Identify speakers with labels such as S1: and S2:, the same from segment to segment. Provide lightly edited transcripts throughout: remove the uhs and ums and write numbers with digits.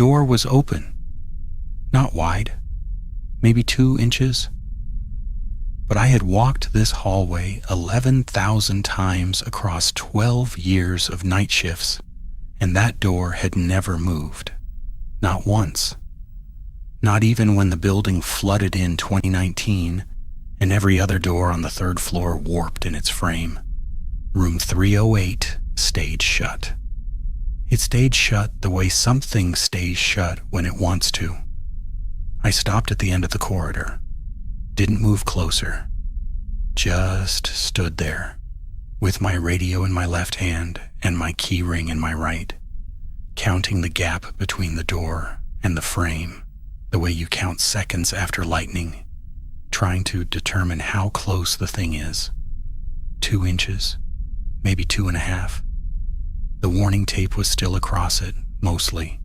S1: door was open. Not wide, maybe 2 inches. But I had walked this hallway 11,000 times across 12 years of night shifts, and that door had never moved. Not once. Not even when the building flooded in 2019 and every other door on the 3rd floor warped in its frame. Room 308 stayed shut. It stayed shut the way something stays shut when it wants to. I stopped at the end of the corridor. Didn't move closer. Just stood there, with my radio in my left hand and my key ring in my right, counting the gap between the door and the frame, the way you count seconds after lightning, trying to determine how close the thing is. 2 inches, maybe 2.5. The warning tape was still across it, mostly.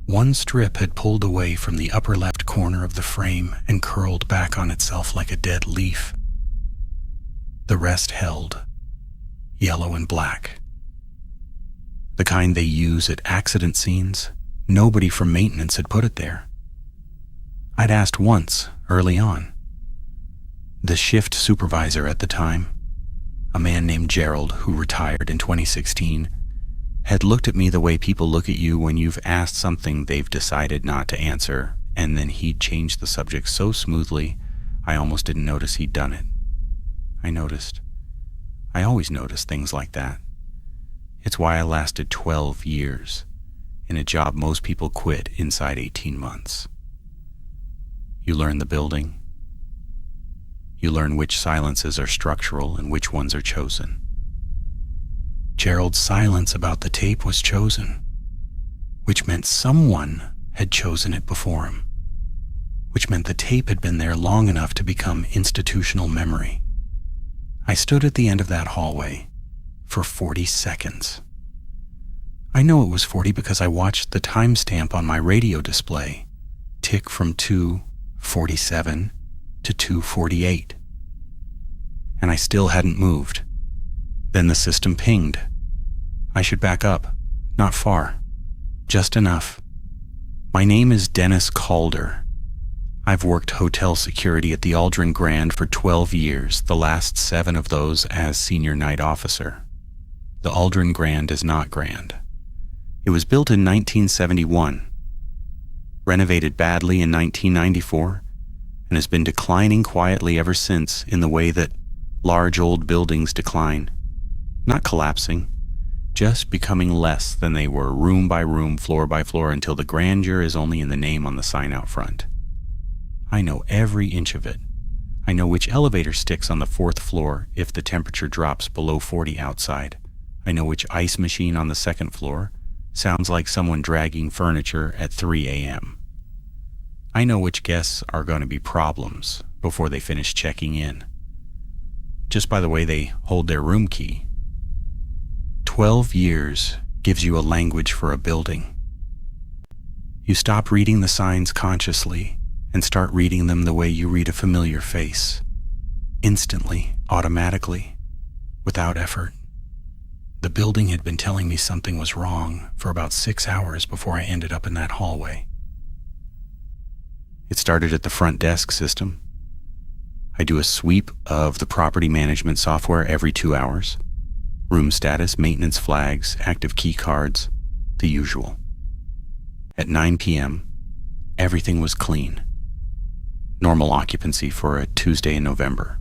S1: One strip had pulled away from the upper left corner of the frame and curled back on itself like a dead leaf. The rest held, yellow and black. The kind they use at accident scenes. Nobody from maintenance had put it there. I'd asked once, early on. The shift supervisor at the time, a man named Gerald who retired in 2016, had looked at me the way people look at you when you've asked something they've decided not to answer, and then he'd changed the subject so smoothly I almost didn't notice he'd done it. I noticed. I always notice things like that. It's why I lasted 12 years in a job most people quit inside 18 months. You learn the building. You learn which silences are structural and which ones are chosen. Gerald's silence about the tape was chosen, which meant someone had chosen it before him, which meant the tape had been there long enough to become institutional memory. I stood at the end of that hallway for 40 seconds. I know it was 40 because I watched the timestamp on my radio display tick from 2:47 to 2:48. And I still hadn't moved. Then the system pinged. I should back up. Not far. Just enough. My name is Dennis Calder. I've worked hotel security at the Aldrin Grand for 12 years, the last 7 of those as senior night officer. The Aldrin Grand is not grand. It was built in 1971, renovated badly in 1994, and has been declining quietly ever since in the way that large old buildings decline. Not collapsing, just becoming less than they were room by room, floor by floor, until the grandeur is only in the name on the sign out front. I know every inch of it. I know which elevator sticks on the 4th floor if the temperature drops below 40 outside. I know which ice machine on the 2nd floor sounds like someone dragging furniture at 3 a.m. I know which guests are going to be problems before they finish checking in, just by the way they hold their room key. 12 years gives you a language for a building. You stop reading the signs consciously and start reading them the way you read a familiar face. Instantly, automatically, without effort. The building had been telling me something was wrong for about 6 hours before I ended up in that hallway. It started at the front desk system. I do a sweep of the property management software every 2 hours. Room status, maintenance flags, active key cards, the usual. At 9 p.m., everything was clean. Normal occupancy for a Tuesday in November.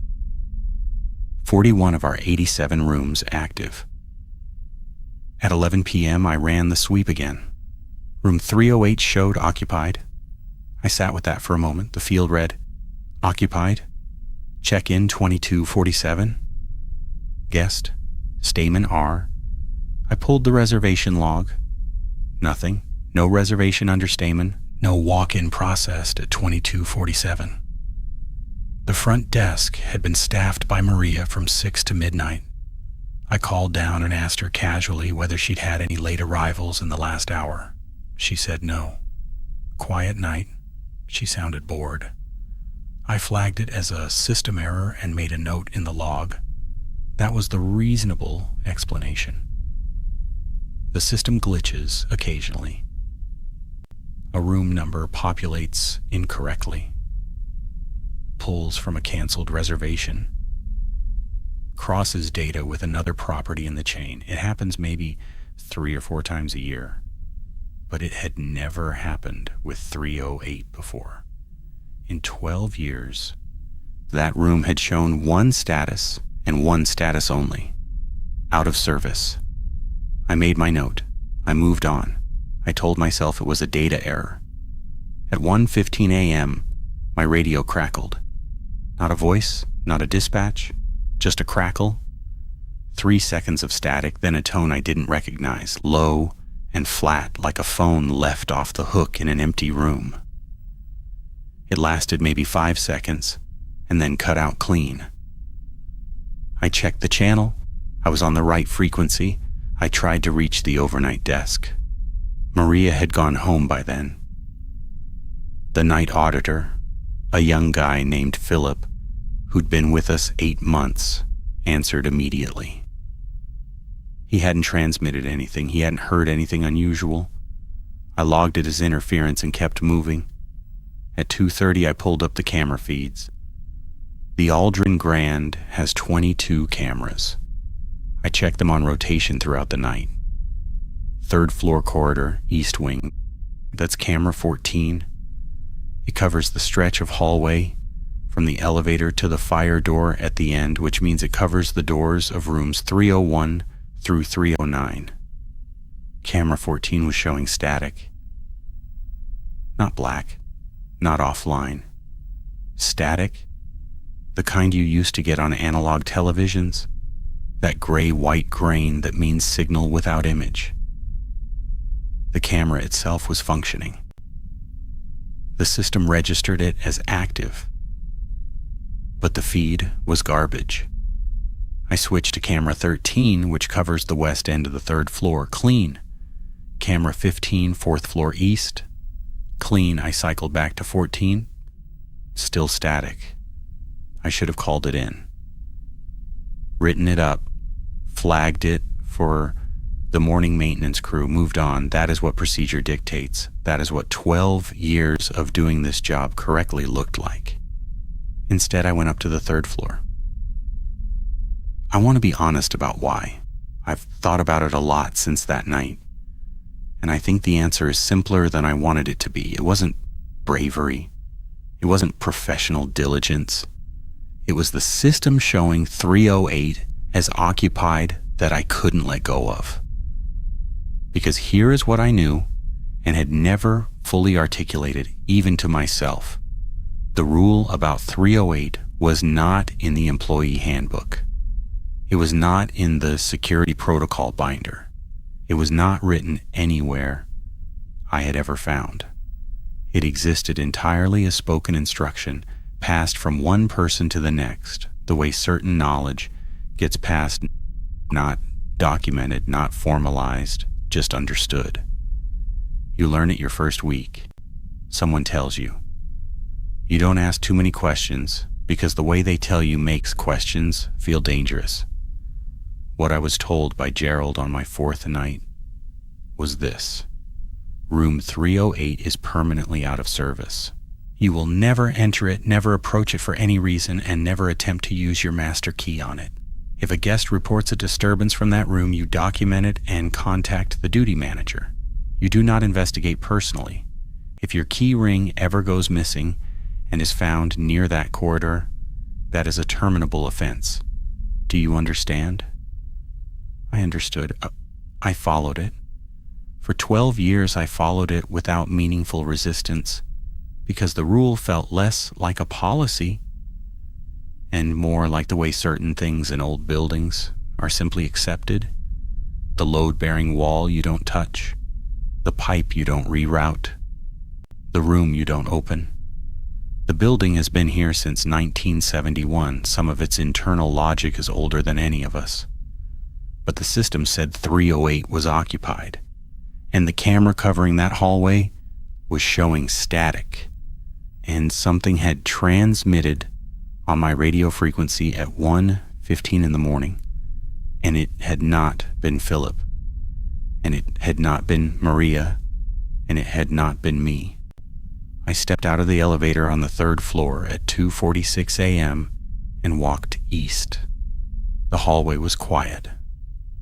S1: 41 of our 87 rooms active. At 11 p.m., I ran the sweep again. Room 308 showed occupied. I sat with that for a moment. The field read, occupied. Check-in 2247. Guest, Stamen R. I pulled the reservation log. Nothing. No reservation under Stamen. No walk-in processed at 2247. The front desk had been staffed by Maria from 6 to midnight. I called down and asked her casually whether she'd had any late arrivals in the last hour. She said no. Quiet night. She sounded bored. I flagged it as a system error and made a note in the log. That was the reasonable explanation. The system glitches occasionally. A room number populates incorrectly. Pulls from a canceled reservation. Crosses data with another property in the chain. It happens maybe 3 or 4 times a year, but it had never happened with 308 before. In 12 years, that room had shown one status and one status only: out of service. I made my note. I moved on. I told myself it was a data error. At 1:15 a.m., my radio crackled. Not a voice, not a dispatch, just a crackle. 3 seconds of static, then a tone I didn't recognize, low and flat like a phone left off the hook in an empty room. It lasted maybe 5 seconds, and then cut out clean. I checked the channel. I was on the right frequency. I tried to reach the overnight desk. Maria had gone home by then. The night auditor, a young guy named Philip, who'd been with us 8 months, answered immediately. He hadn't transmitted anything. He hadn't heard anything unusual. I logged it as interference and kept moving. At 2:30, I pulled up the camera feeds. The Aldrin Grand has 22 cameras. I checked them on rotation throughout the night. 3rd floor corridor, east wing. That's camera 14. It covers the stretch of hallway from the elevator to the fire door at the end, which means it covers the doors of rooms 301 through 309. Camera 14 was showing static. Not black, not offline. Static, the kind you used to get on analog televisions. That gray-white grain that means signal without image. The camera itself was functioning. The system registered it as active, but the feed was garbage. I switched to camera 13, which covers the west end of the 3rd floor, clean. Camera 15, 4th floor east, clean. I cycled back to 14, still static. I should have called it in. Written it up, flagged it for the morning maintenance crew, moved on. That is what procedure dictates. That is what 12 years of doing this job correctly looked like. Instead, I went up to the 3rd floor. I want to be honest about why. I've thought about it a lot since that night, and I think the answer is simpler than I wanted it to be. It wasn't bravery. It wasn't professional diligence. It was the system showing 308 as occupied that I couldn't let go of. Because here is what I knew and had never fully articulated, even to myself. The rule about 308 was not in the employee handbook. It was not in the security protocol binder. It was not written anywhere I had ever found. It existed entirely as spoken instruction, passed from one person to the next, the way certain knowledge gets passed, not documented, not formalized, just understood. You learn it your first week. Someone tells you. You don't ask too many questions because the way they tell you makes questions feel dangerous. What I was told by Gerald on my 4th night was this: Room 308 is permanently out of service. You will never enter it, never approach it for any reason, and never attempt to use your master key on it. If a guest reports a disturbance from that room, you document it and contact the duty manager. You do not investigate personally. If your key ring ever goes missing and is found near that corridor, that is a terminable offense. Do you understand? I understood. I followed it. For 12 years, I followed it without meaningful resistance because the rule felt less like a policy and more like the way certain things in old buildings are simply accepted. The load-bearing wall you don't touch, the pipe you don't reroute, the room you don't open. The building has been here since 1971. Some of its internal logic is older than any of us. But the system said 308 was occupied, and the camera covering that hallway was showing static, and something had transmitted on my radio frequency at 1:15 in the morning, and it had not been Philip, and it had not been Maria, and it had not been me. I stepped out of the elevator on the 3rd floor at 2:46 a.m. and walked east. The hallway was quiet.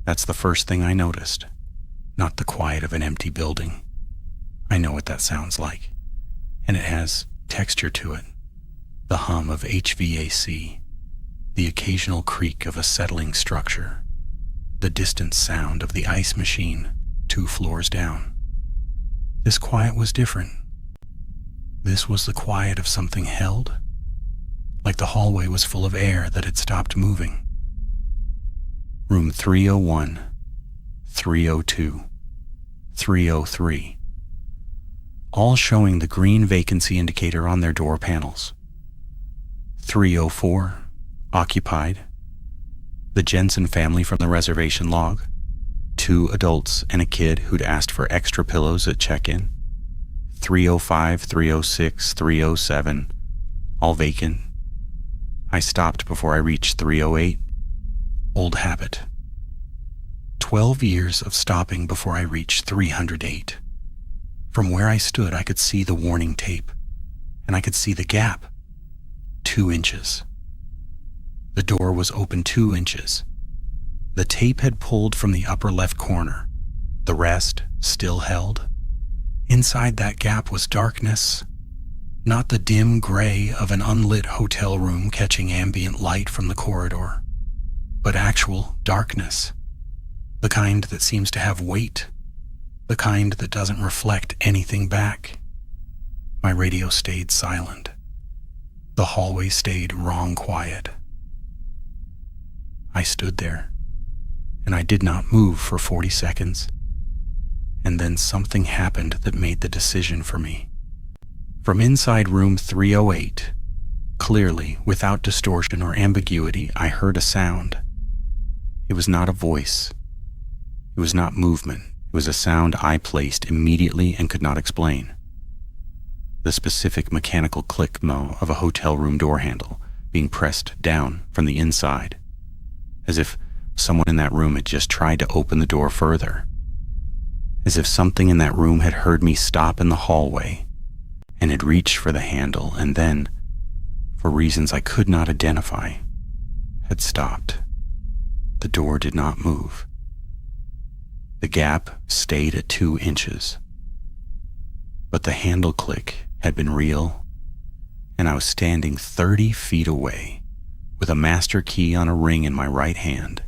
S1: That's the first thing I noticed. Not the quiet of an empty building. I know what that sounds like. And it has texture to it. The hum of HVAC. The occasional creak of a settling structure. The distant sound of the ice machine 2 floors down. This quiet was different. This was the quiet of something held, like the hallway was full of air that had stopped moving. Room 301, 302, 303, all showing the green vacancy indicator on their door panels. 304, occupied. The Jensen family from the reservation log. 2 adults and a kid who'd asked for extra pillows at check-in. 305, 306, 307, all vacant. I stopped before I reached 308. Old habit. 12 years of stopping before I reached 308. From where I stood, I could see the warning tape, and I could see the gap. 2 inches. The door was open 2 inches. The tape had pulled from the upper left corner. The rest still held. Inside that gap was darkness, not the dim gray of an unlit hotel room catching ambient light from the corridor, but actual darkness, the kind that seems to have weight, the kind that doesn't reflect anything back. My radio stayed silent. The hallway stayed wrong quiet. I stood there, and I did not move for 40 seconds. And then something happened that made the decision for me. From inside room 308, clearly, without distortion or ambiguity, I heard a sound. It was not a voice. It was not movement. It was a sound I placed immediately and could not explain. The specific mechanical click of a hotel room door handle being pressed down from the inside, as if someone in that room had just tried to open the door further. As if something in that room had heard me stop in the hallway and had reached for the handle and then, for reasons I could not identify, had stopped. The door did not move. The gap stayed at 2 inches. But the handle click had been real, and I was standing 30 feet away with a master key on a ring in my right hand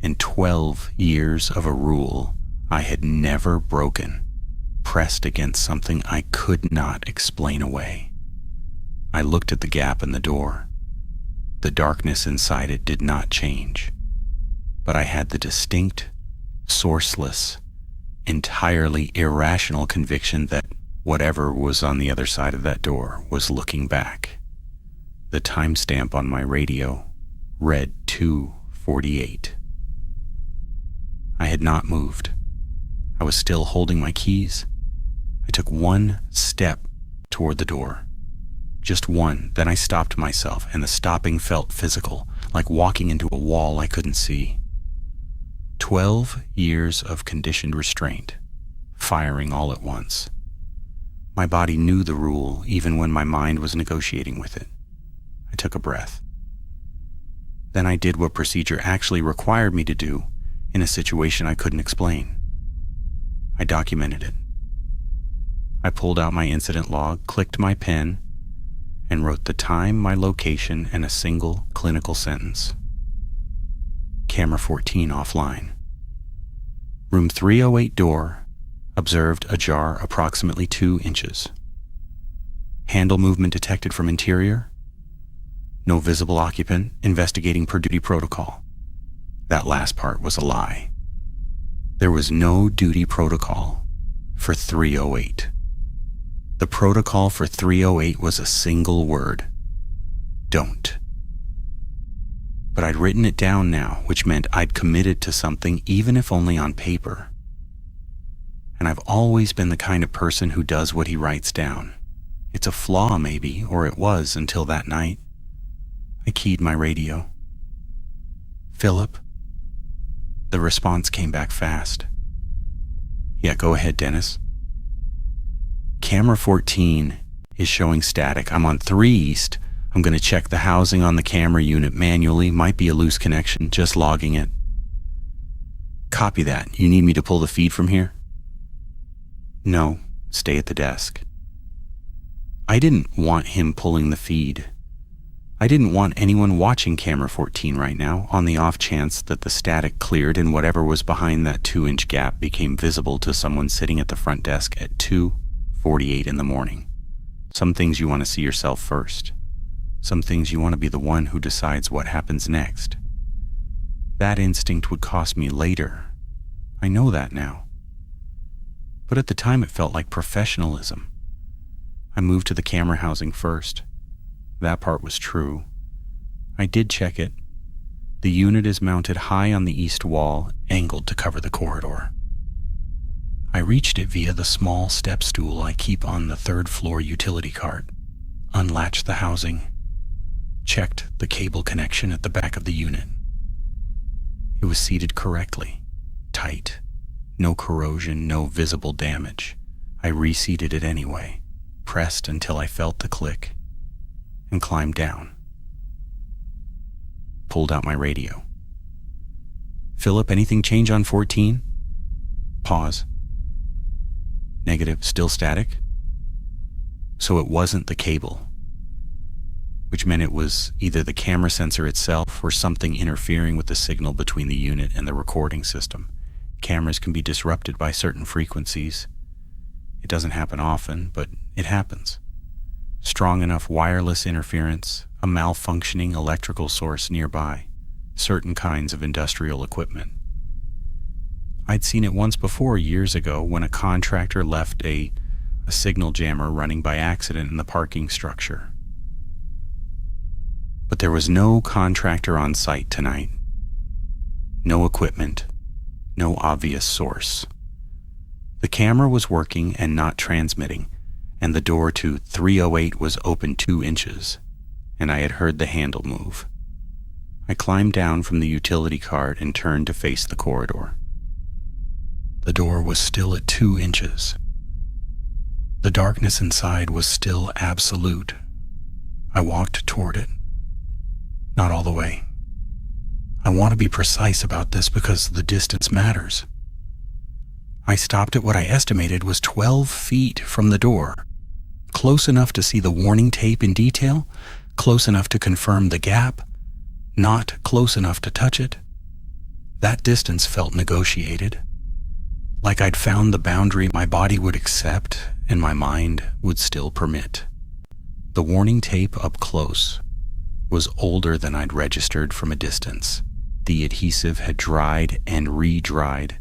S1: and 12 years of a rule I had never broken, pressed against something I could not explain away. I looked at the gap in the door. The darkness inside it did not change, but I had the distinct, sourceless, entirely irrational conviction that whatever was on the other side of that door was looking back. The timestamp on my radio read 2:48. I had not moved. I was still holding my keys. I took 1 step toward the door. Just one, then I stopped myself, and the stopping felt physical, like walking into a wall I couldn't see. 12 years of conditioned restraint, firing all at once. My body knew the rule even when my mind was negotiating with it. I took a breath. Then I did what procedure actually required me to do in a situation I couldn't explain. I documented it. I pulled out my incident log, clicked my pen, and wrote the time, my location, and a single clinical sentence. Camera 14 offline. Room 308 door, observed ajar approximately 2 inches. Handle movement detected from interior. No visible occupant, investigating per duty protocol. That last part was a lie. There was no duty protocol for 308. The protocol for 308 was a single word: don't. But I'd written it down now, which meant I'd committed to something, even if only on paper. And I've always been the kind of person who does what he writes down. It's a flaw, maybe, or it was until that night. I keyed my radio. Philip? The response came back fast. Yeah, go ahead, Dennis. Camera 14 is showing static. I'm on 3 East. I'm going to check the housing on the camera unit manually. Might be a loose connection, just logging it. Copy that. You need me to pull the feed from here? No, stay at the desk. I didn't want him pulling the feed. I didn't want anyone watching camera 14 right now, on the off chance that the static cleared and whatever was behind that 2-inch gap became visible to someone sitting at the front desk at 2:48 in the morning. Some things you want to see yourself first. Some things you want to be the one who decides what happens next. That instinct would cost me later. I know that now. But at the time it felt like professionalism. I moved to the camera housing first. That part was true. I did check it. The unit is mounted high on the east wall, angled to cover the corridor. I reached it via the small step stool I keep on the 3rd floor utility cart, unlatched the housing, checked the cable connection at the back of the unit. It was seated correctly, tight, no corrosion, no visible damage. I reseated it anyway, pressed until I felt the click, and climbed down. Pulled out my radio. Philip, anything change on 14? Pause. Negative, still static? So it wasn't the cable, which meant it was either the camera sensor itself or something interfering with the signal between the unit and the recording system. Cameras can be disrupted by certain frequencies. It doesn't happen often, but it happens. Strong enough wireless interference, a malfunctioning electrical source nearby, certain kinds of industrial equipment. I'd seen it once before years ago when a contractor left a signal jammer running by accident in the parking structure. But there was no contractor on site tonight. No equipment, no obvious source. The camera was working and not transmitting, and the door to 308 was open 2 inches, and I had heard the handle move. I climbed down from the utility cart and turned to face the corridor. The door was still at 2 inches. The darkness inside was still absolute. I walked toward it. Not all the way. I want to be precise about this because the distance matters. I stopped at what I estimated was 12 feet from the door. Close enough to see the warning tape in detail, close enough to confirm the gap, not close enough to touch it. That distance felt negotiated, like I'd found the boundary my body would accept and my mind would still permit. The warning tape up close was older than I'd registered from a distance. The adhesive had dried and re-dried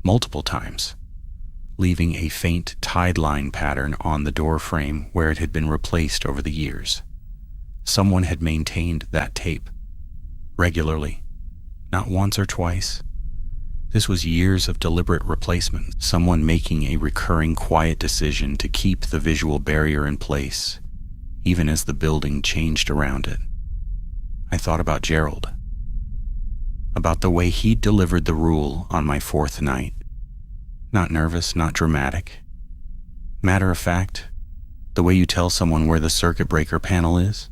S1: multiple times, leaving a faint tide line pattern on the door frame where it had been replaced over the years. Someone had maintained that tape regularly, not once or twice. This was years of deliberate replacement, someone making a recurring quiet decision to keep the visual barrier in place, even as the building changed around it. I thought about Gerald, about the way he'd delivered the rule on my 4th night. Not nervous, not dramatic. Matter of fact, the way you tell someone where the circuit breaker panel is.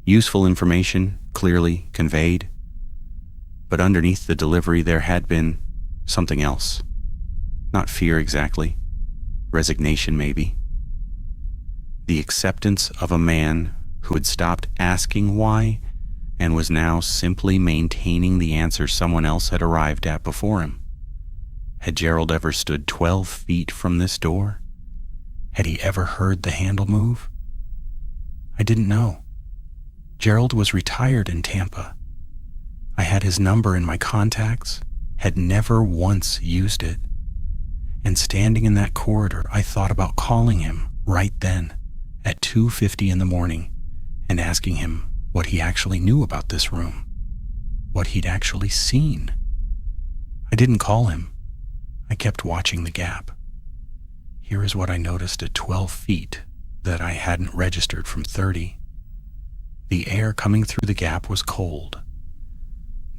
S1: Useful information, clearly conveyed. But underneath the delivery there had been something else. Not fear exactly. Resignation maybe. The acceptance of a man who had stopped asking why and was now simply maintaining the answer someone else had arrived at before him. Had Gerald ever stood 12 feet from this door? Had he ever heard the handle move? I didn't know. Gerald was retired in Tampa. I had his number in my contacts, had never once used it. And standing in that corridor, I thought about calling him right then at 2:50 in the morning and asking him what he actually knew about this room, what he'd actually seen. I didn't call him. I kept watching the gap. Here is what I noticed at 12 feet that I hadn't registered from 30. The air coming through the gap was cold.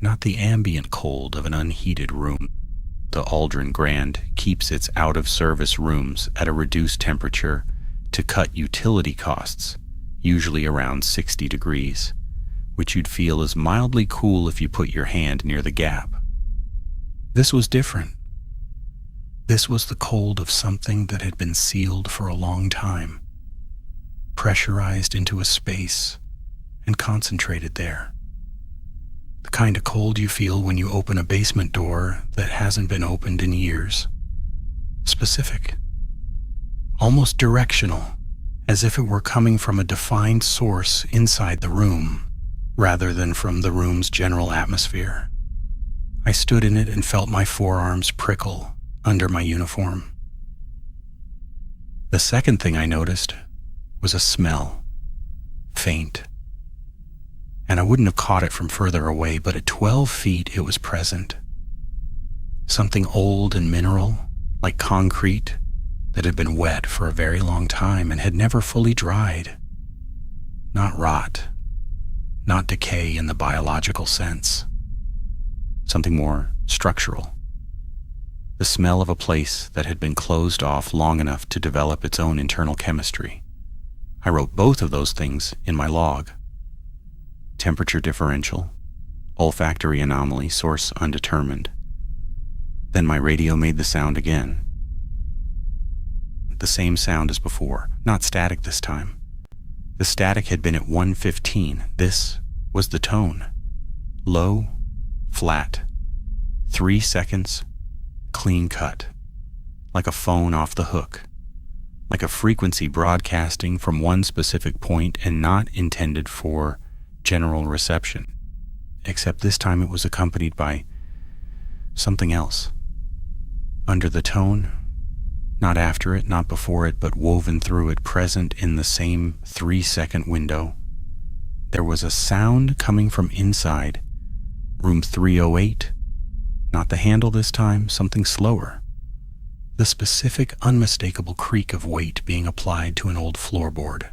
S1: Not the ambient cold of an unheated room. The Aldrin Grand keeps its out-of-service rooms at a reduced temperature to cut utility costs, usually around 60 degrees, which you'd feel is mildly cool if you put your hand near the gap. This was different. This was the cold of something that had been sealed for a long time, pressurized into a space and concentrated there. The kind of cold you feel when you open a basement door that hasn't been opened in years. Specific. Almost directional, as if it were coming from a defined source inside the room, rather than from the room's general atmosphere. I stood in it and felt my forearms prickle under my uniform. The second thing I noticed was a smell. Faint. And I wouldn't have caught it from further away, but at 12 feet it was present. Something old and mineral, like concrete, that had been wet for a very long time and had never fully dried. Not rot, not decay in the biological sense. Something more structural. The smell of a place that had been closed off long enough to develop its own internal chemistry. I wrote both of those things in my log. Temperature differential, olfactory anomaly, source undetermined. Then my radio made the sound again. The same sound as before, not static this time. The static had been at 115. This was the tone. Low, flat, 3 seconds, clean cut. Like a phone off the hook. Like a frequency broadcasting from one specific point and not intended for general reception. Except this time it was accompanied by something else. Under the tone, not after it, not before it, but woven through it, present in the same 3-second window, there was a sound coming from inside room 308. Not the handle this time, something slower. The specific, unmistakable creak of weight being applied to an old floorboard.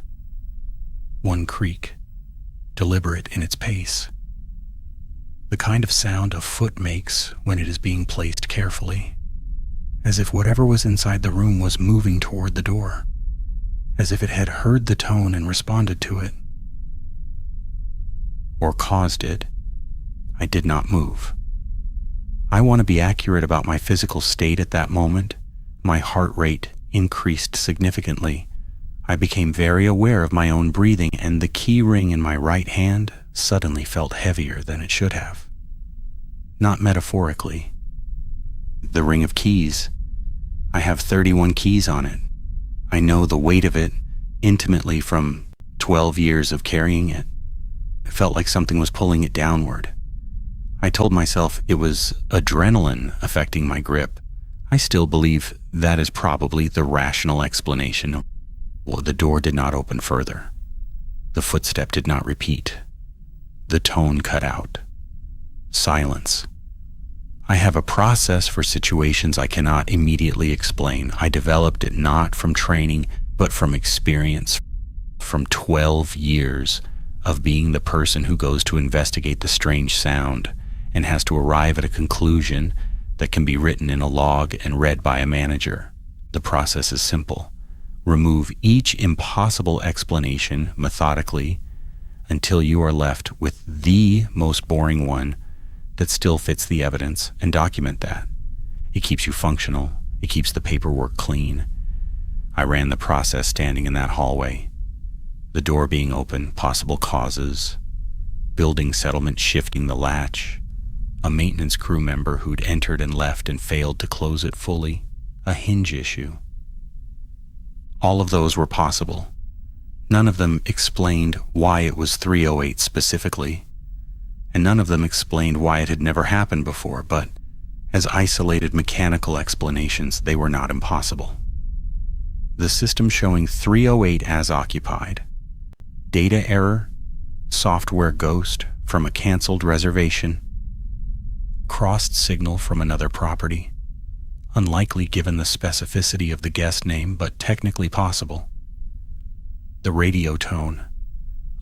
S1: One creak, deliberate in its pace. The kind of sound a foot makes when it is being placed carefully, as if whatever was inside the room was moving toward the door, as if it had heard the tone and responded to it. Or caused it. I did not move. I want to be accurate about my physical state at that moment. My heart rate increased significantly. I became very aware of my own breathing, and the key ring in my right hand suddenly felt heavier than it should have. Not metaphorically. The ring of keys. I have 31 keys on it. I know the weight of it intimately from 12 years of carrying it. It felt like something was pulling it downward. I told myself it was adrenaline affecting my grip. I still believe that is probably the rational explanation. Well, the door did not open further. The footstep did not repeat. The tone cut out. Silence. I have a process for situations I cannot immediately explain. I developed it not from training, but from experience, from 12 years of being the person who goes to investigate the strange sound and has to arrive at a conclusion that can be written in a log and read by a manager. The process is simple. Remove each impossible explanation methodically until you are left with the most boring one that still fits the evidence, and document that. It keeps you functional. It keeps the paperwork clean. I ran the process standing in that hallway. The door being open, possible causes, building settlement shifting the latch, a maintenance crew member who'd entered and left and failed to close it fully, a hinge issue. All of those were possible. None of them explained why it was 308 specifically, and none of them explained why it had never happened before, but as isolated mechanical explanations, they were not impossible. The system showing 308 as occupied, data error, software ghost from a canceled reservation, crossed signal from another property, unlikely given the specificity of the guest name, but technically possible. The radio tone,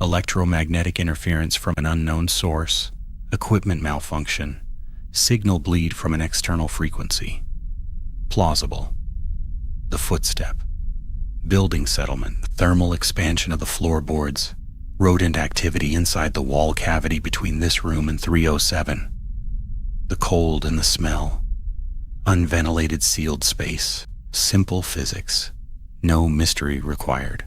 S1: electromagnetic interference from an unknown source, equipment malfunction, Signal bleed from an external frequency. Plausible. The footstep. Building settlement, thermal expansion of the floorboards, rodent activity inside the wall cavity between this room and 307. The cold and the smell. Unventilated sealed space. Simple physics. No mystery required.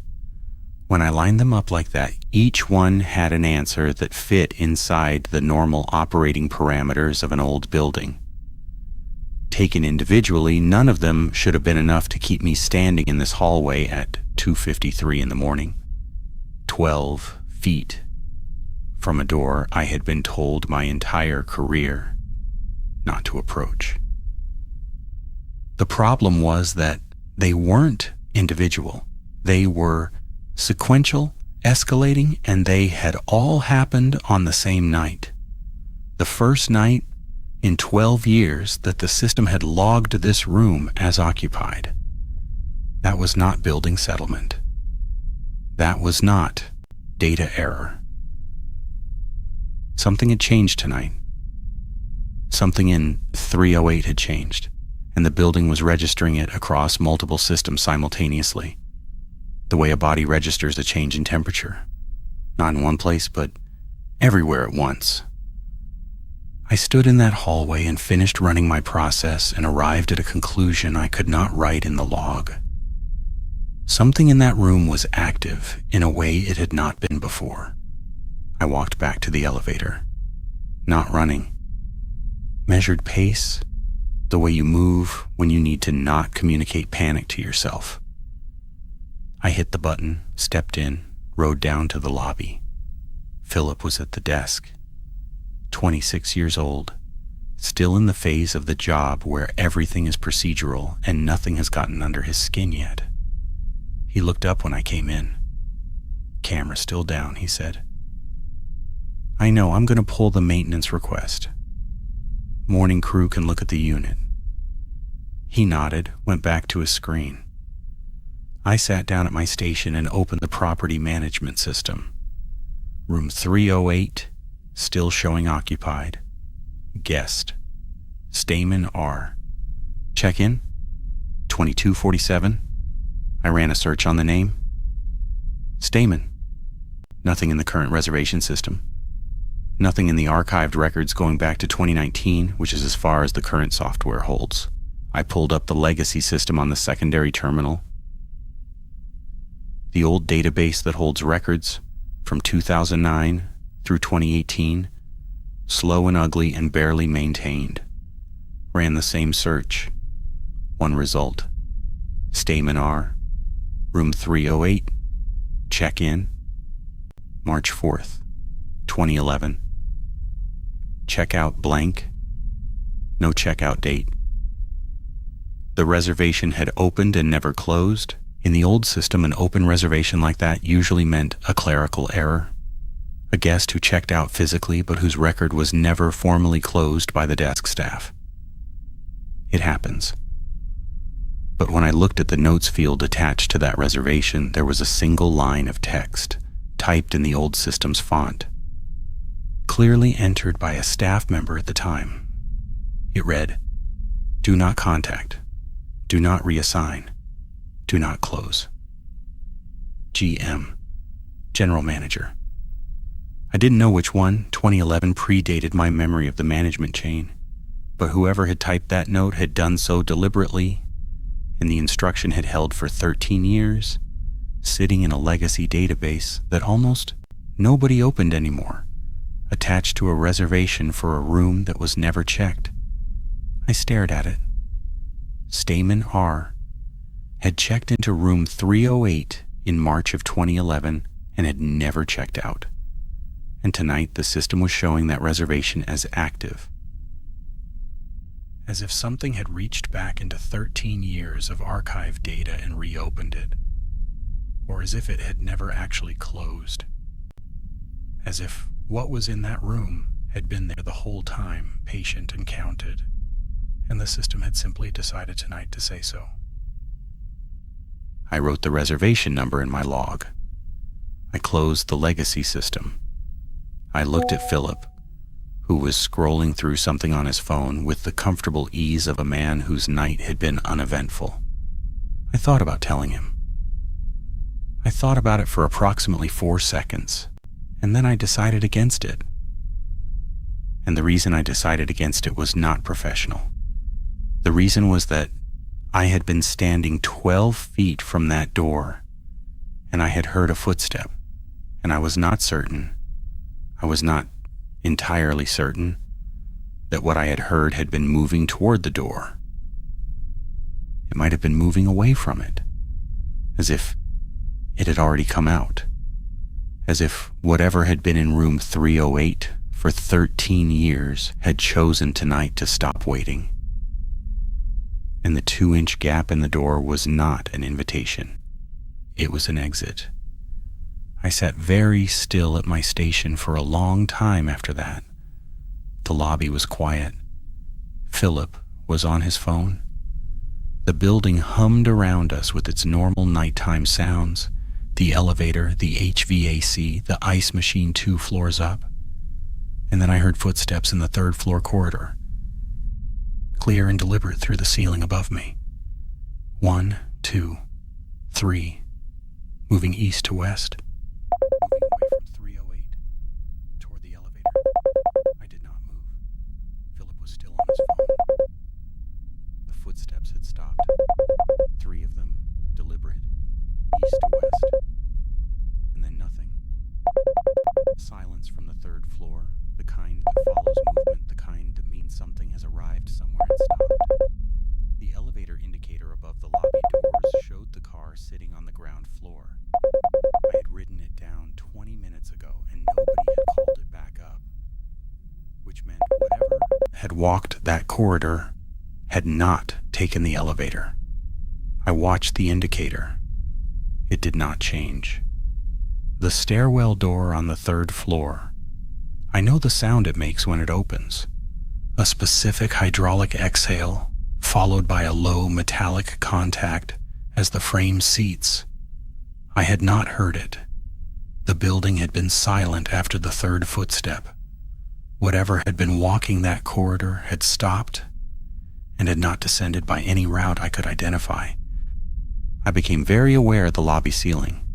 S1: When I lined them up like that, each one had an answer that fit inside the normal operating parameters of an old building. Taken individually, none of them should have been enough to keep me standing in this hallway at 2:53 in the morning. 12 feet from a door I had been told my entire career not to approach. The problem was that they weren't individual. They were sequential, escalating, and they had all happened on the same night. The first night in 12 years that the system had logged this room as occupied. That was not building settlement. That was not data error. Something had changed tonight. Something in 308 had changed, and the building was registering it across multiple systems simultaneously. The way a body registers a change in temperature. Not in one place, but everywhere at once. I stood in that hallway and finished running my process and arrived at a conclusion I could not write in the log. Something in that room was active in a way it had not been before. I walked back to the elevator. Not running. Measured pace, the way you move when you need to not communicate panic to yourself. I hit the button, stepped in, rode down to the lobby. Philip was at the desk. 26 years old, still in the phase of the job where everything is procedural and nothing has gotten under his skin yet. He looked up when I came in. "Camera still down," he said. "I know, I'm going to pull the maintenance request. Morning crew can look at the unit." He nodded, went back to his screen. I sat down at my station and opened the property management system. Room 308, still showing occupied. Guest. Stamen R. Check-in? 2247. I ran a search on the name. Stamen. Nothing in the current reservation system. Nothing in the archived records going back to 2019, which is as far as the current software holds. I pulled up the legacy system on the secondary terminal. The old database that holds records from 2009 through 2018, slow and ugly and barely maintained. Ran the same search. One result. Stamen R. Room 308. Check-in. March 4th, 2011. Checkout blank. No checkout date. The reservation had opened and never closed. In the old system, an open reservation like that usually meant a clerical error. A guest who checked out physically but whose record was never formally closed by the desk staff. It happens. But when I looked at the notes field attached to that reservation, there was a single line of text, typed in the old system's font, clearly entered by a staff member at the time. It read, "Do not contact. Do not reassign. Do not close. GM. General Manager." I didn't know which one. 2011 predated my memory of the management chain, but whoever had typed that note had done so deliberately, and the instruction had held for 13 years, sitting in a legacy database that almost nobody opened anymore, attached to a reservation for a room that was never checked. I stared at it. Stamen R. had checked into room 308 in March of 2011 and had never checked out. And tonight the system was showing that reservation as active. As if something had reached back into 13 years of archived data and reopened it. Or as if it had never actually closed. As if what was in that room had been there the whole time, patient and counted, and the system had simply decided tonight to say so. I wrote the reservation number in my log. I closed the legacy system. I looked at Philip, who was scrolling through something on his phone with the comfortable ease of a man whose night had been uneventful. I thought about telling him. I thought about it for approximately 4 seconds, and then I decided against it. And the reason I decided against it was not professional. The reason was that I had been standing 12 feet from that door, and I had heard a footstep, and I was not entirely certain that what I had heard had been moving toward the door. It might have been moving away from it, as if it had already come out, as if whatever had been in room 308 for 13 years had chosen tonight to stop waiting. And the 2-inch gap in the door was not an invitation. It was an exit. I sat very still at my station for a long time after that. The lobby was quiet. Philip was on his phone. The building hummed around us with its normal nighttime sounds. The elevator, the HVAC, the ice machine 2 floors up. And then I heard footsteps in the 3rd floor corridor, clear and deliberate through the ceiling above me. 1, 2, 3, moving east to west. Moving away from 308 toward the elevator. I did not move. Philip was still on his phone. The footsteps had stopped. 3 of them, deliberate, east to west. And then nothing. Silence from the 3rd floor, the kind that follows movement, the kind that means something has arrived somewhere and stopped. The elevator indicator above the lobby doors showed the car sitting on the ground floor. I had ridden it down 20 minutes ago, and nobody had called it back up, which meant whatever had walked that corridor had not taken the elevator. I watched the indicator. It did not change. The stairwell door on the 3rd floor. I know the sound it makes when it opens. A specific hydraulic exhale, followed by a low metallic contact as the frame seats. I had not heard it. The building had been silent after the 3rd footstep. Whatever had been walking that corridor had stopped and had not descended by any route I could identify. I became very aware of the lobby ceiling,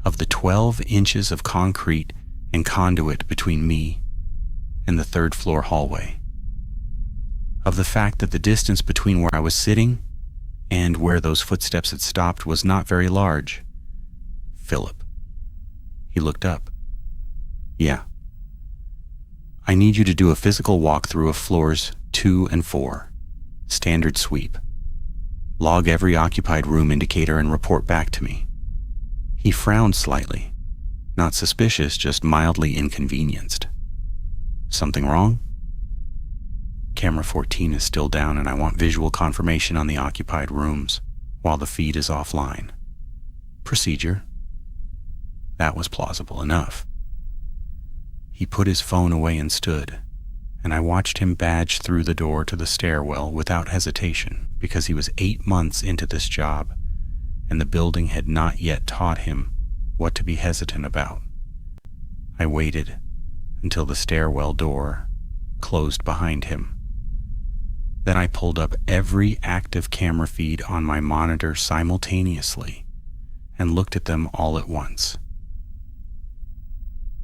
S1: of the 12 inches of concrete and conduit between me and the 3rd floor hallway, of the fact that the distance between where I was sitting and where those footsteps had stopped was not very large. Philip. He looked up. Yeah. I need you to do a physical walkthrough of floors 2 and 4. Standard sweep. Log every occupied room indicator and report back to me. He frowned slightly. Not suspicious, just mildly inconvenienced. Something wrong? Camera 14 is still down, and I want visual confirmation on the occupied rooms while the feed is offline. Procedure. That was plausible enough. He put his phone away and stood, and I watched him badge through the door to the stairwell without hesitation, because he was 8 months into this job, and the building had not yet taught him what to be hesitant about. I waited until the stairwell door closed behind him. Then I pulled up every active camera feed on my monitor simultaneously and looked at them all at once.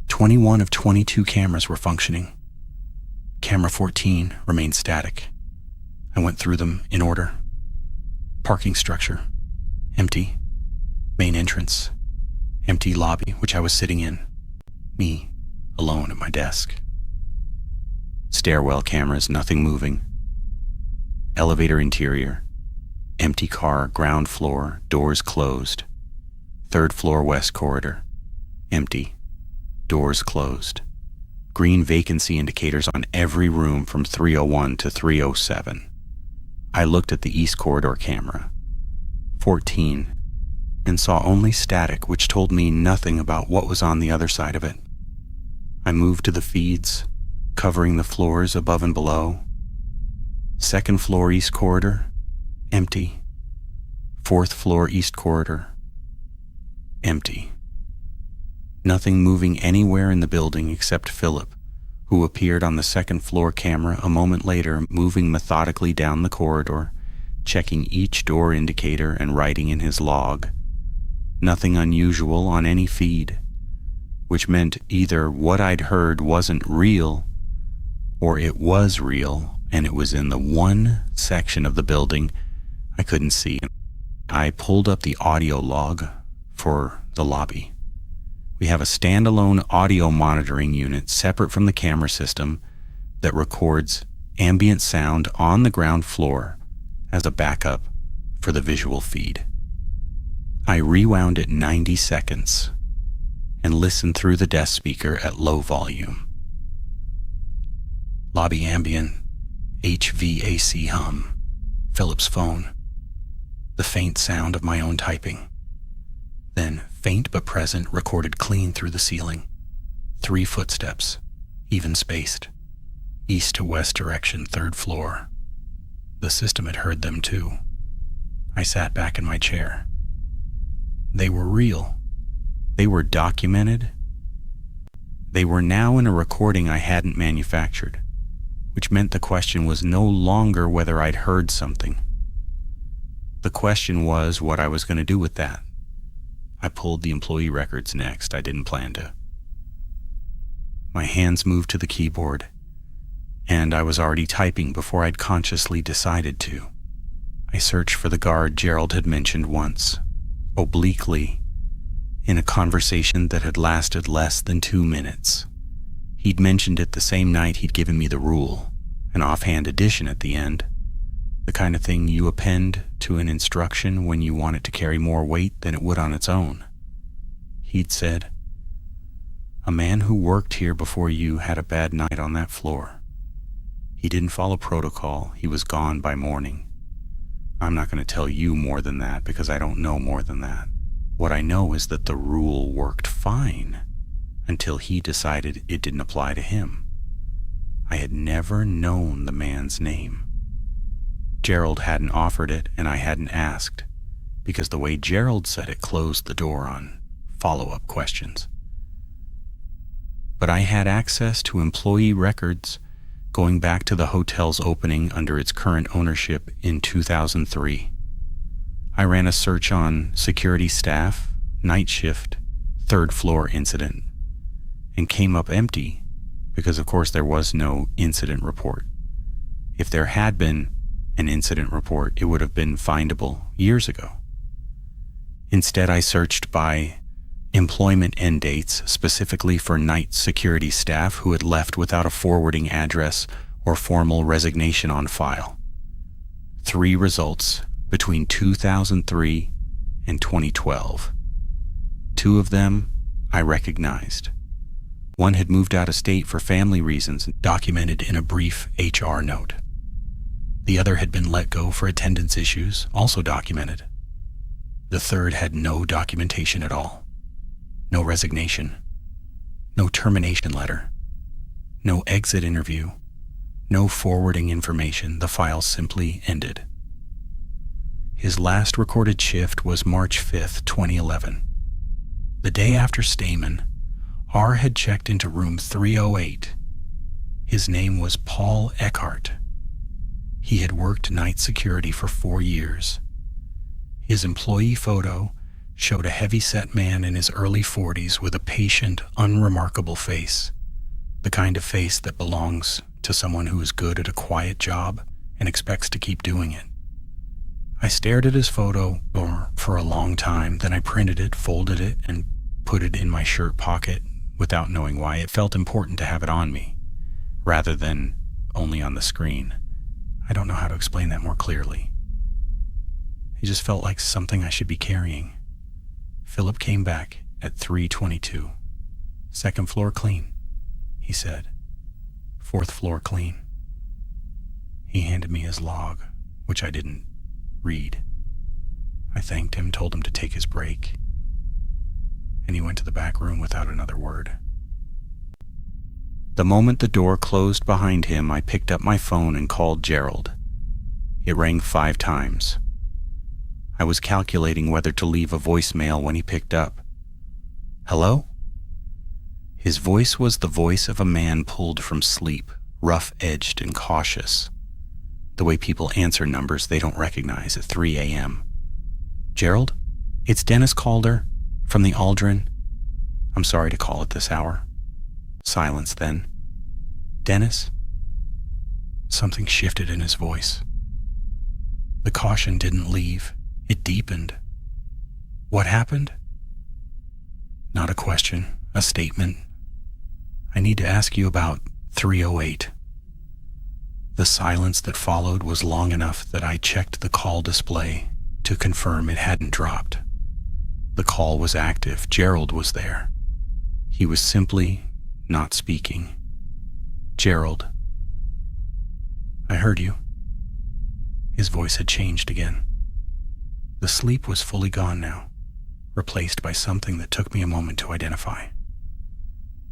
S1: 21 of 22 cameras were functioning. Camera 14 remained static. I went through them in order. Parking structure, empty. Main entrance, empty lobby, which I was sitting in. Me, alone at my desk. Stairwell cameras, nothing moving. Elevator interior, empty car, ground floor, doors closed. 3rd floor west corridor, empty, doors closed. Green vacancy indicators on every room from 301 to 307. I looked at the east corridor camera, 14, and saw only static, which told me nothing about what was on the other side of it. I moved to the feeds, covering the floors above and below. 2nd floor east corridor, empty. 4th floor east corridor, empty. Nothing moving anywhere in the building except Philip, who appeared on the second floor camera a moment later, moving methodically down the corridor, checking each door indicator and writing in his log. Nothing unusual on any feed, which meant either what I'd heard wasn't real, or it was real, and it was in the one section of the building I couldn't see. I pulled up the audio log for the lobby. We have a standalone audio monitoring unit separate from the camera system that records ambient sound on the ground floor as a backup for the visual feed. I rewound it 90 seconds and listened through the desk speaker at low volume. Lobby ambient, HVAC hum, Philip's phone, the faint sound of my own typing. Then, faint but present, recorded clean through the ceiling. 3 footsteps, even spaced. East to west direction, 3rd floor. The system had heard them too. I sat back in my chair. They were real. They were documented. They were now in a recording I hadn't manufactured, which meant the question was no longer whether I'd heard something. The question was what I was going to do with that. I pulled the employee records next. I didn't plan to. My hands moved to the keyboard, and I was already typing before I'd consciously decided to. I searched for the guard Gerald had mentioned once, obliquely, in a conversation that had lasted less than 2 minutes. He'd mentioned it the same night he'd given me the rule, an offhand addition at the end, the kind of thing you append to an instruction when you want it to carry more weight than it would on its own. He'd said, "A man who worked here before you had a bad night on that floor. He didn't follow protocol. He was gone by morning. I'm not going to tell you more than that because I don't know more than that. What I know is that the rule worked fine until he decided it didn't apply to him. I had never known the man's name. Gerald hadn't offered it, and I hadn't asked, because the way Gerald said it closed the door on follow-up questions. But I had access to employee records going back to the hotel's opening under its current ownership in 2003. I ran a search on security staff, night shift, 3rd floor incident, and came up empty because, of course, there was no incident report. If there had been an incident report, it would have been findable years ago. Instead, I searched by employment end dates, specifically for night security staff who had left without a forwarding address or formal resignation on file. 3 results between 2003 and 2012. 2 of them I recognized. One had moved out of state for family reasons, documented in a brief HR note. The other had been let go for attendance issues, also documented. The third had no documentation at all. No resignation. No termination letter. No exit interview. No forwarding information. The file simply ended. His last recorded shift was March 5th, 2011. The day after Stamen, R had checked into room 308. His name was Paul Eckhart. He had worked night security for 4 years. His employee photo showed a heavy-set man in his early 40s with a patient, unremarkable face, the kind of face that belongs to someone who is good at a quiet job and expects to keep doing it. I stared at his photo for a long time, then I printed it, folded it, and put it in my shirt pocket without knowing why. It felt important to have it on me, rather than only on the screen. I don't know how to explain that more clearly. It just felt like something I should be carrying. Philip came back at 3:22. 2nd floor clean, he said. 4th floor clean. He handed me his log, which I didn't read. I thanked him, told him to take his break, and he went to the back room without another word. The moment the door closed behind him, I picked up my phone and called Gerald. It rang 5 times. I was calculating whether to leave a voicemail when he picked up. "Hello?" His voice was the voice of a man pulled from sleep, rough-edged and cautious, the way people answer numbers they don't recognize at 3 a.m. "Gerald, it's Dennis Calder from the Aldrin. I'm sorry to call at this hour." Silence then. "Dennis?" Something shifted in his voice. The caution didn't leave. It deepened. "What happened?" Not a question, a statement. "I need to ask you about 308. The silence that followed was long enough that I checked the call display to confirm it hadn't dropped. The call was active. Gerald was there. He was simply not speaking. "Gerald." "I heard you." His voice had changed again. The sleep was fully gone now, replaced by something that took me a moment to identify.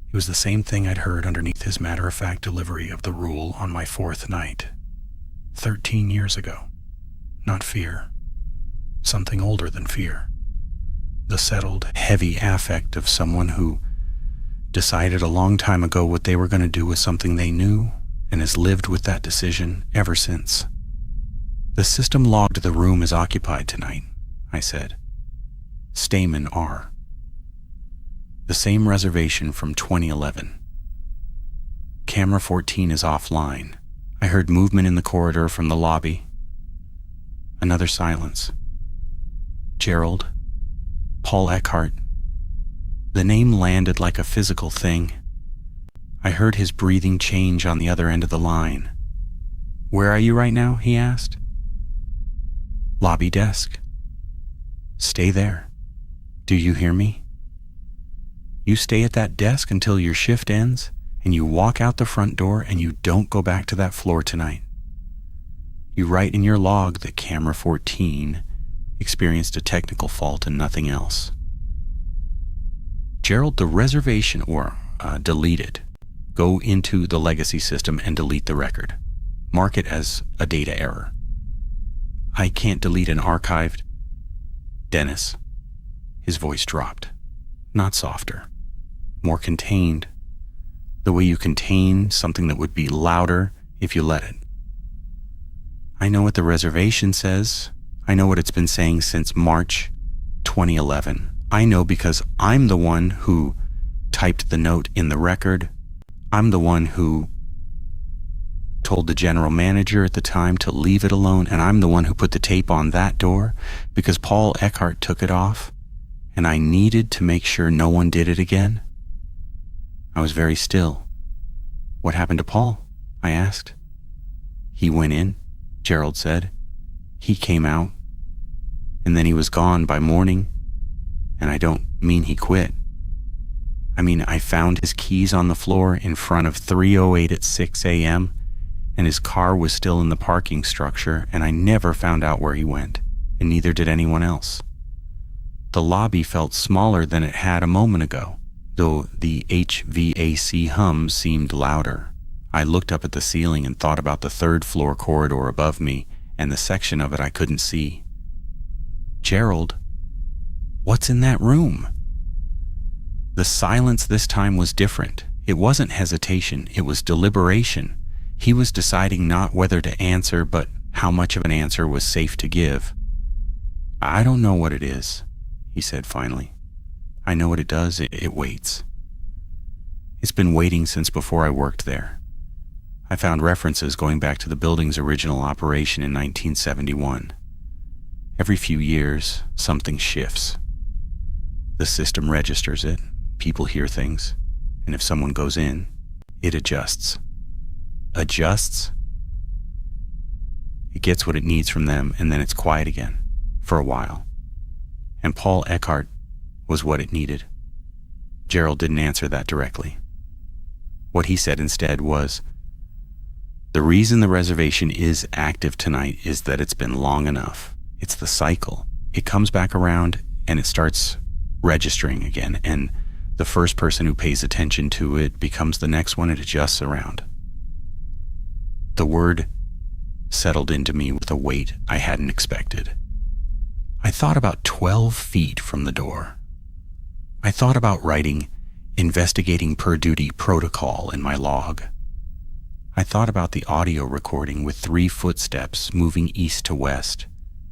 S1: It was the same thing I'd heard underneath his matter-of-fact delivery of the rule on my 4th night, 13 years ago. Not fear. Something older than fear. The settled, heavy affect of someone who decided a long time ago what they were going to do with something they knew and has lived with that decision ever since. "The system logged the room as occupied tonight," I said. "Stamen R. The same reservation from 2011. Camera 14 is offline. I heard movement in the corridor from the lobby." Another silence. "Gerald, Paul Eckhart." The name landed like a physical thing. I heard his breathing change on the other end of the line. "Where are you right now?" he asked. "Lobby desk." "Stay there. Do you hear me? You stay at that desk until your shift ends, and you walk out the front door and you don't go back to that floor tonight. You write in your log that camera 14 experienced a technical fault and nothing else." "Gerald, the reservation," or deleted. Go into the legacy system and delete the record. Mark it as a data error. "I can't delete an archived." "Dennis." His voice dropped. Not softer. More contained. The way you contain something that would be louder if you let it. "I know what the reservation says. I know what it's been saying since March 2011. I know because I'm the one who typed the note in the record. I'm the one who told the general manager at the time to leave it alone, and I'm the one who put the tape on that door because Paul Eckhart took it off, and I needed to make sure no one did it again." I was very still. "What happened to Paul?" I asked. "He went in," Gerald said. "He came out, and then he was gone by morning, and I don't mean he quit. I mean, I found his keys on the floor in front of 308 at 6 a.m., and his car was still in the parking structure, and I never found out where he went, and neither did anyone else. The lobby felt smaller than it had a moment ago, though the HVAC hum seemed louder. I looked up at the ceiling and thought about the 3rd floor corridor above me and the section of it I couldn't see. "Gerald, what's in that room?" The silence this time was different. It wasn't hesitation, it was deliberation. He was deciding not whether to answer, but how much of an answer was safe to give. "I don't know what it is," he said finally. "I know what it does. It waits. It's been waiting since before I worked there. I found references going back to the building's original operation in 1971. Every few years, something shifts. The system registers it, people hear things, and if someone goes in, it adjusts. Adjusts? It gets what it needs from them, and then it's quiet again, for a while. And Paul Eckhart was what it needed." Gerald didn't answer that directly. What he said instead was, "The reason the reservation is active tonight is that it's been long enough. It's the cycle. It comes back around and it starts registering again, and the first person who pays attention to it becomes the next one it adjusts around." The word settled into me with a weight I hadn't expected. I thought about 12 feet from the door. I thought about writing investigating per duty protocol in my log. I thought about the audio recording with 3 footsteps moving east to west,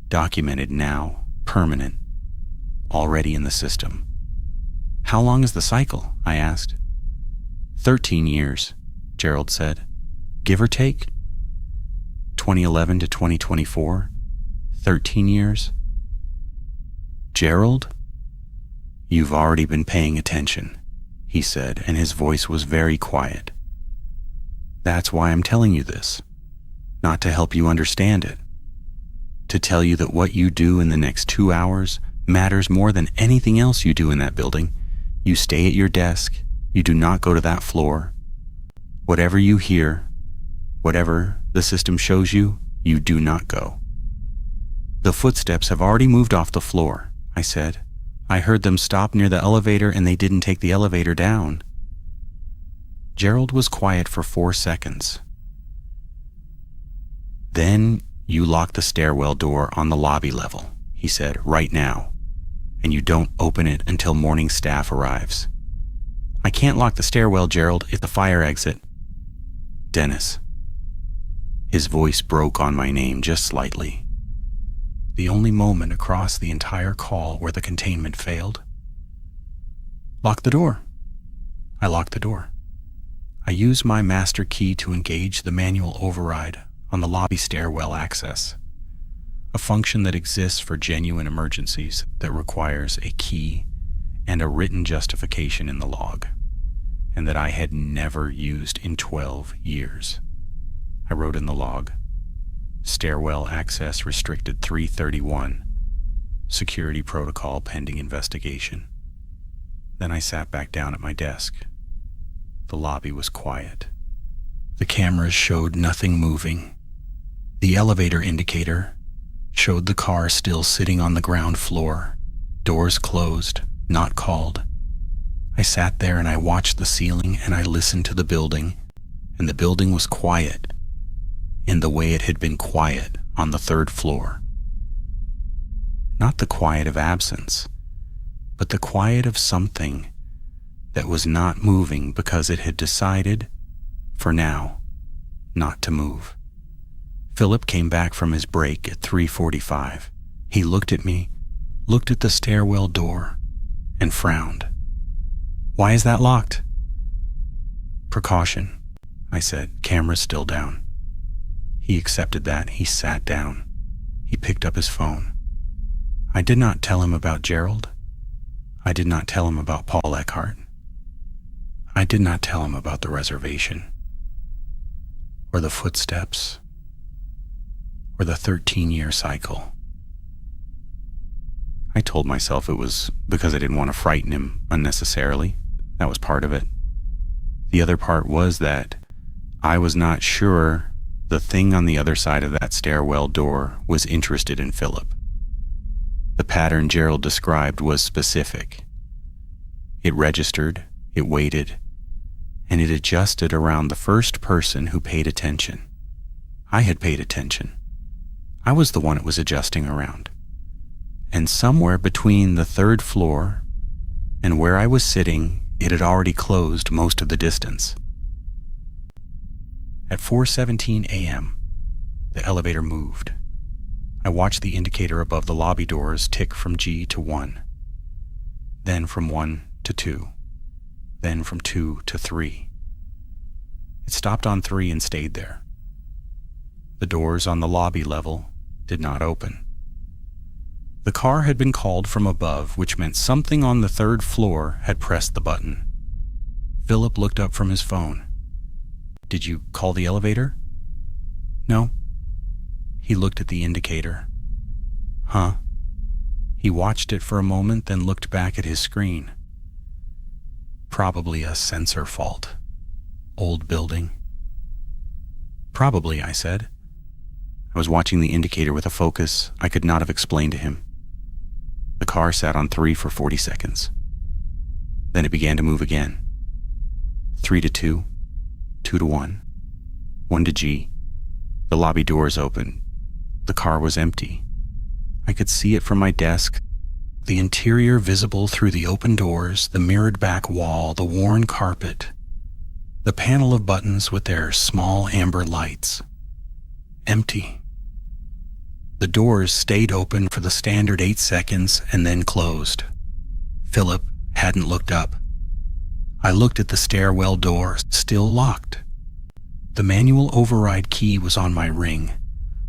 S1: documented now, permanent, already in the system. How long is the cycle? I asked. 13 years, Gerald said. Give or take? 2011 to 2024? 13 years? Gerald? You've already been paying attention, he said, and his voice was very quiet. That's why I'm telling you this. Not to help you understand it. To tell you that what you do in the next 2 hours matters more than anything else you do in that building. You stay at your desk. You do not go to that floor. Whatever you hear, whatever the system shows you, you do not go. The footsteps have already moved off the floor, I said. I heard them stop near the elevator and they didn't take the elevator down. Gerald was quiet for 4 seconds. Then you lock the stairwell door on the lobby level, he said, right now, and you don't open it until morning staff arrives. I can't lock the stairwell, Gerald. It's a fire exit. Dennis. His voice broke on my name just slightly. The only moment across the entire call where the containment failed. Lock the door. I locked the door. I used my master key to engage the manual override on the lobby stairwell access, a function that exists for genuine emergencies that requires a key and a written justification in the log, and that I had never used in 12 years. I wrote in the log, stairwell access restricted 331, security protocol pending investigation. Then I sat back down at my desk. The lobby was quiet. The cameras showed nothing moving. The elevator indicator showed the car still sitting on the ground floor, doors closed, not called. I sat there and I watched the ceiling and I listened to the building, and the building was quiet in the way it had been quiet on the 3rd floor. Not the quiet of absence, but the quiet of something that was not moving because it had decided, for now, not to move. Philip came back from his break at 3:45. He looked at me, looked at the stairwell door, and frowned. Why is that locked? Precaution, I said, camera still down. He accepted that. He sat down. He picked up his phone. I did not tell him about Gerald. I did not tell him about Paul Eckhart. I did not tell him about the reservation, or the footsteps, or the 13-year cycle. I told myself it was because I didn't want to frighten him unnecessarily. That was part of it. The other part was that I was not sure the thing on the other side of that stairwell door was interested in Philip. The pattern Gerald described was specific. It registered, it waited, and it adjusted around the first person who paid attention. I had paid attention. I was the one it was adjusting around. And somewhere between the 3rd floor and where I was sitting, it had already closed most of the distance. At 4:17 a.m., the elevator moved. I watched the indicator above the lobby doors tick from G to 1, then from 1 to 2, then from 2 to 3. It stopped on 3 and stayed there. The doors on the lobby level did not open. The car had been called from above, which meant something on the 3rd floor had pressed the button. Philip looked up from his phone. Did you call the elevator? No. He looked at the indicator. Huh? He watched it for a moment, then looked back at his screen. Probably a sensor fault. Old building. Probably, I said. I was watching the indicator with a focus I could not have explained to him. The car sat on 3 for 40 seconds. Then it began to move again. 3 to 2, 2 to 1, 1 to G. The lobby doors opened. The car was empty. I could see it from my desk. the interior visible through the open doors, the mirrored back wall, the worn carpet, the panel of buttons with their small amber lights. Empty. The doors stayed open for the standard 8 seconds and then closed. Philip hadn't looked up. I looked at the stairwell door, still locked. The manual override key was on my ring,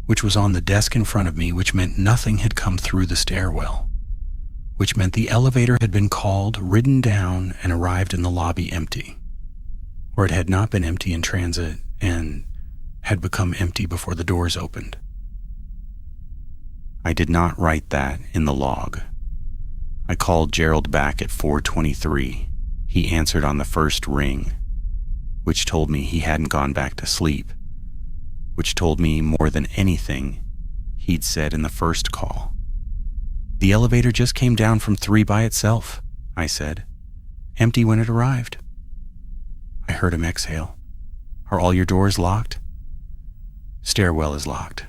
S1: which was on the desk in front of me, which meant nothing had come through the stairwell, which meant the elevator had been called, ridden down, and arrived in the lobby empty. Or it had not been empty in transit and had become empty before the doors opened. I did not write that in the log. I called Gerald back at 4:23. He answered on the first ring, which told me he hadn't gone back to sleep, which told me more than anything he'd said in the first call. "The elevator just came down from 3 by itself," I said. "Empty when it arrived." I heard him exhale. "Are all your doors locked?" "Stairwell is locked.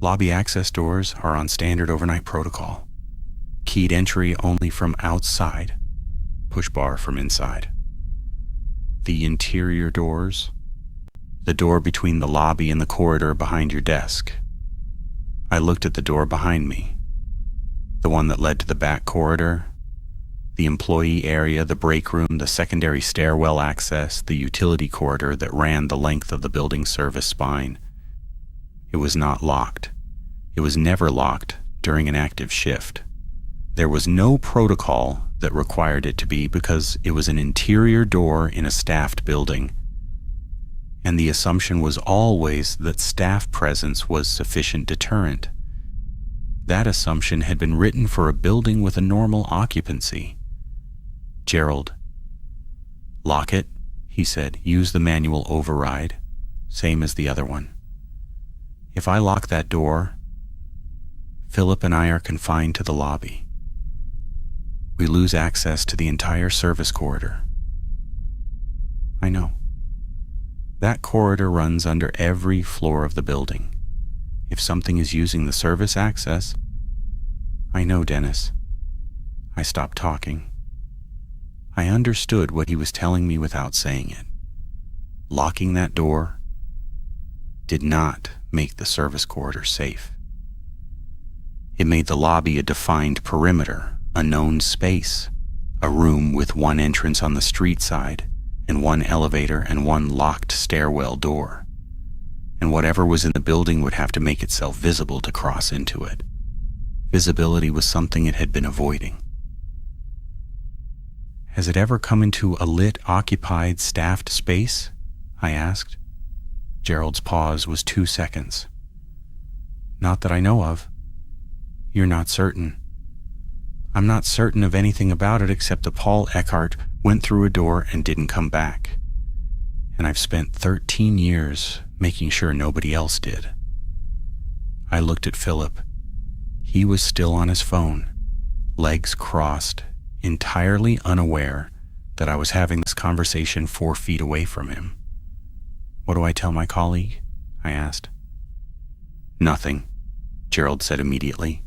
S1: Lobby access doors are on standard overnight protocol. Keyed entry only from outside, push bar from inside." "The interior doors?" "The door between the lobby and the corridor behind your desk." I looked at the door behind me. The one that led to the back corridor, the employee area, the break room, the secondary stairwell access, the utility corridor that ran the length of the building service spine. It was not locked. It was never locked during an active shift. There was no protocol that required it to be because it was an interior door in a staffed building. And the assumption was always that staff presence was sufficient deterrent. That assumption had been written for a building with a normal occupancy. "Gerald." "Lock it," he said. "Use the manual override, same as the other one. If I lock that door, Philip and I are confined to the lobby. We lose access to the entire service corridor." "I know. That corridor runs under every floor of the building. If something is using the service access..." "I know, Dennis." I stopped talking. I understood what he was telling me without saying it. Locking that door did not make the service corridor safe. It made the lobby a defined perimeter, a known space, a room with one entrance on the street side and one elevator and one locked stairwell door. And whatever was in the building would have to make itself visible to cross into it. Visibility was something it had been avoiding. "Has it ever come into a lit, occupied, staffed space?" I asked. Gerald's pause was 2 seconds. "Not that I know of." "You're not certain?" "I'm not certain of anything about it except that Paul Eckhart went through a door and didn't come back. And I've spent 13 years making sure nobody else did." I looked at Philip. He was still on his phone, legs crossed, entirely unaware that I was having this conversation 4 feet away from him. "What do I tell my colleague?" I asked. "Nothing," Gerald said immediately.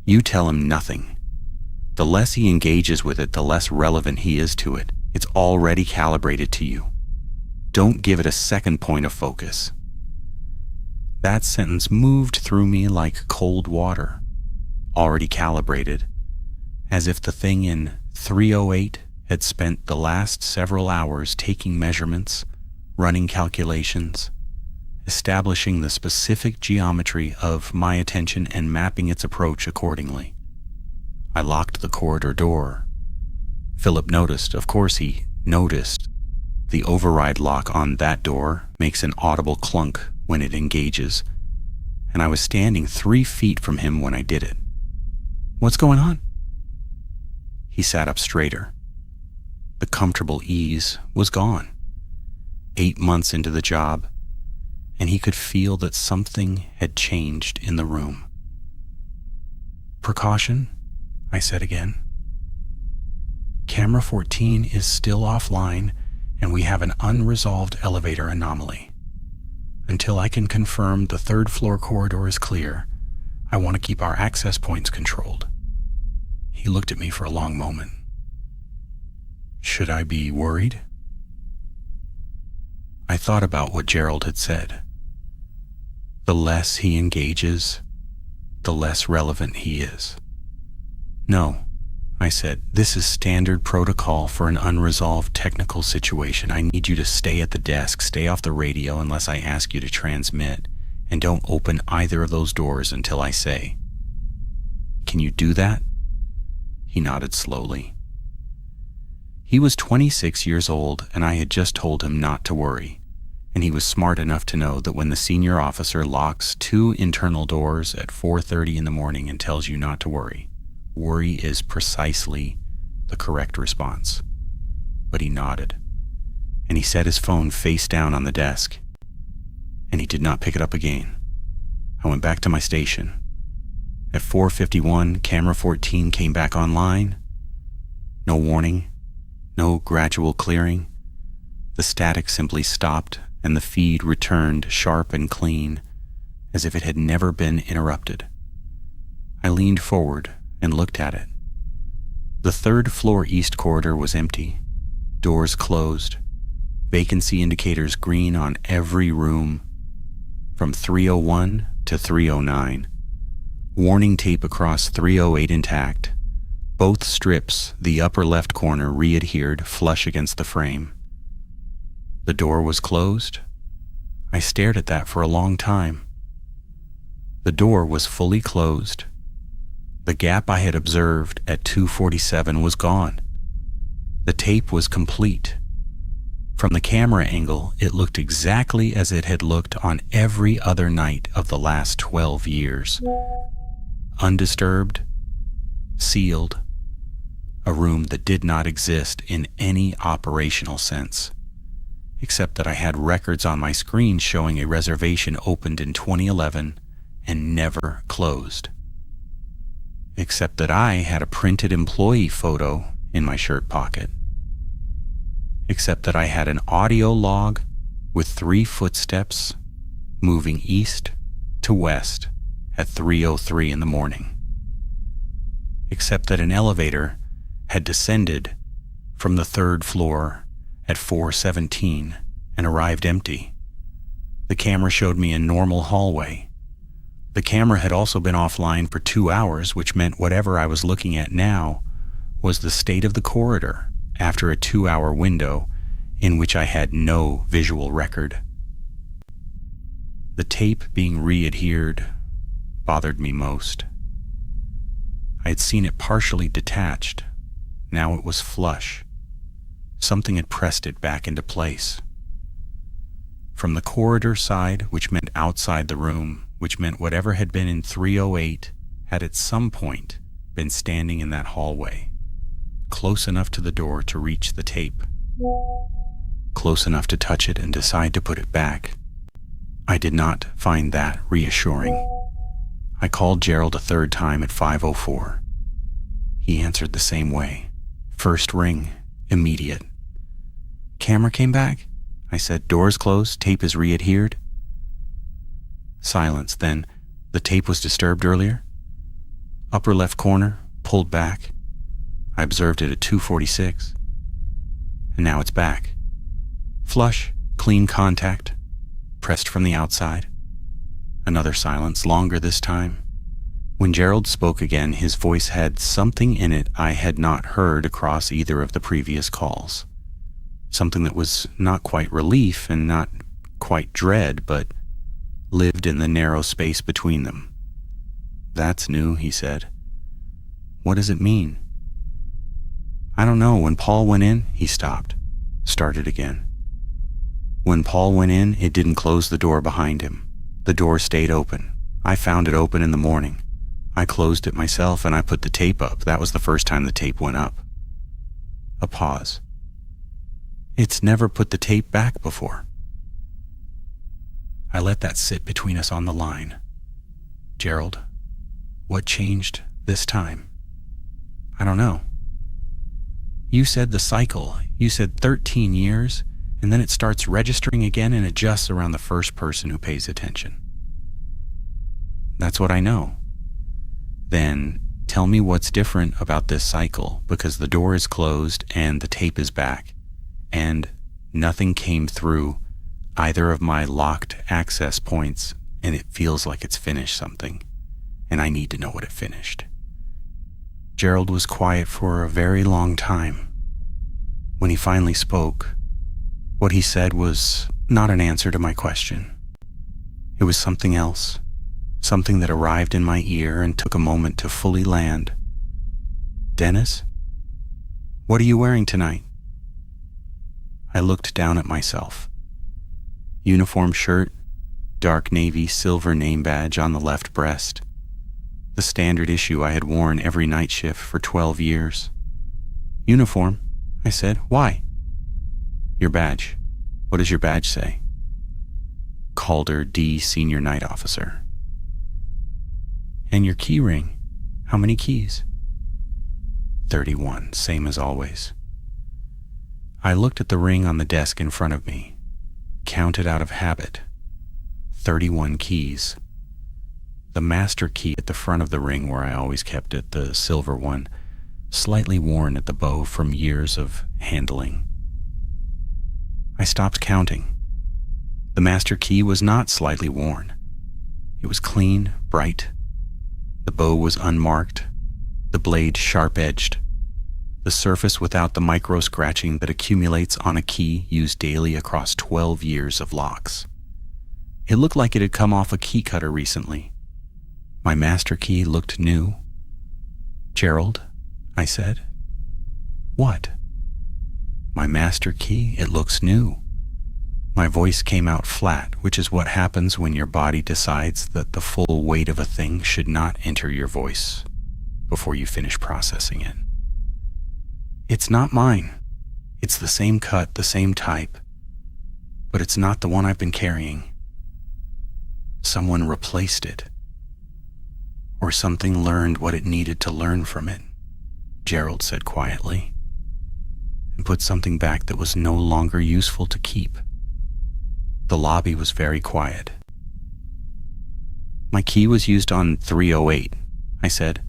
S1: "You tell him nothing. The less he engages with it, the less relevant he is to it. It's already calibrated to you. Don't give it a second point of focus." That sentence moved through me like cold water. Already calibrated, as if the thing in 308 had spent the last several hours taking measurements, running calculations, establishing the specific geometry of my attention and mapping its approach accordingly. I locked the corridor door. Philip noticed, of course he noticed. The override lock on that door makes an audible clunk when it engages, and I was standing 3 feet from him when I did it. "What's going on?" He sat up straighter. The comfortable ease was gone. 8 months into the job, and he could feel that something had changed in the room. "Precaution," I said again. "Camera 14 is still offline, and we have an unresolved elevator anomaly. Until I can confirm the 3rd floor corridor is clear, I want to keep our access points controlled." He looked at me for a long moment. Should I be worried? I thought about what Gerald had said. The less he engages, the less relevant he is. No, I said, this is standard protocol for an unresolved technical situation. I need you to stay at the desk, stay off the radio unless I ask you to transmit, and don't open either of those doors until I say. Can you do that? He nodded slowly. He was 26 years old, and I had just told him not to worry, and he was smart enough to know that when the senior officer locks 2 internal doors at 4:30 in the morning and tells you not to worry, worry is precisely the correct response. But he nodded, and he set his phone face down on the desk, and he did not pick it up again. I went back to my station. At 4:51, camera 14 came back online. No warning, no gradual clearing. The static simply stopped, and the feed returned sharp and clean, as if it had never been interrupted. I leaned forward and looked at it. The 3rd floor east corridor was empty, doors closed, vacancy indicators green on every room, from 301 to 309. Warning tape across 308 intact. Both strips, the upper left corner re-adhered flush against the frame. The door was closed. I stared at that for a long time. The door was fully closed. The gap I had observed at 2:47 was gone. The tape was complete. From the camera angle, it looked exactly as it had looked on every other night of the last 12 years. Undisturbed, sealed, a room that did not exist in any operational sense, except that I had records on my screen showing a reservation opened in 2011 and never closed. Except that I had a printed employee photo in my shirt pocket. Except that I had an audio log with 3 footsteps moving east to west at 3:03 in the morning. Except that an elevator had descended from the 3rd floor at 4:17 and arrived empty. The camera showed me a normal hallway. The camera had also been offline for 2 hours, which meant whatever I was looking at now was the state of the corridor after a 2-hour window in which I had no visual record. The tape being re-adhered bothered me most. I had seen it partially detached. Now it was flush. Something had pressed it back into place. From the corridor side, which meant outside the room, which meant whatever had been in 308 had at some point been standing in that hallway, close enough to the door to reach the tape, close enough to touch it and decide to put it back. I did not find that reassuring. I called Gerald a 3rd time at 5:04. He answered the same way. First ring, immediate. Camera came back? I said, doors closed, tape is re-adhered. Silence, then. The tape was disturbed earlier? Upper left corner, pulled back. I observed it at 2:46. And now it's back. Flush, clean contact, pressed from the outside. Another silence, longer this time. When Gerald spoke again, his voice had something in it I had not heard across either of the previous calls. Something that was not quite relief and not quite dread, but lived in the narrow space between them. That's new, he said. What does it mean? I don't know. When Paul went in, he stopped, started again. When Paul went in, it didn't close the door behind him. The door stayed open. I found it open in the morning. I closed it myself and I put the tape up. That was the first time the tape went up. A pause. It's never put the tape back before. I let that sit between us on the line. Gerald, what changed this time? I don't know. You said the cycle. You said 13 years, and then it starts registering again and adjusts around the first person who pays attention. That's what I know. Then tell me what's different about this cycle, because the door is closed and the tape is back, and nothing came through either of my locked access points, and it feels like it's finished something, and I need to know what it finished. Gerald was quiet for a very long time. When he finally spoke, what he said was not an answer to my question. It was something else, something that arrived in my ear and took a moment to fully land. "Dennis, what are you wearing tonight?" I looked down at myself. Uniform shirt, dark navy silver name badge on the left breast. The standard issue I had worn every night shift for 12 years. "Uniform," I said. "Why?" "Your badge. What does your badge say?" "Calder D. Senior Night Officer." "And your key ring? How many keys?" 31, same as always. I looked at the ring on the desk in front of me, counted out of habit. 31 keys. The master key at the front of the ring where I always kept it, the silver one, slightly worn at the bow from years of handling. I stopped counting. The master key was not slightly worn. It was clean, bright. The bow was unmarked, the blade sharp-edged, the surface without the micro-scratching that accumulates on a key used daily across 12 years of locks. It looked like it had come off a key cutter recently. My master key looked new. "Gerald," I said. "What?" "My master key, it looks new." My voice came out flat, which is what happens when your body decides that the full weight of a thing should not enter your voice before you finish processing it. "It's not mine. It's the same cut, the same type, but it's not the one I've been carrying. Someone replaced it. Or something learned what it needed to learn from it," Gerald said quietly, "and put something back that was no longer useful to keep." The lobby was very quiet. "My key was used on 308, I said.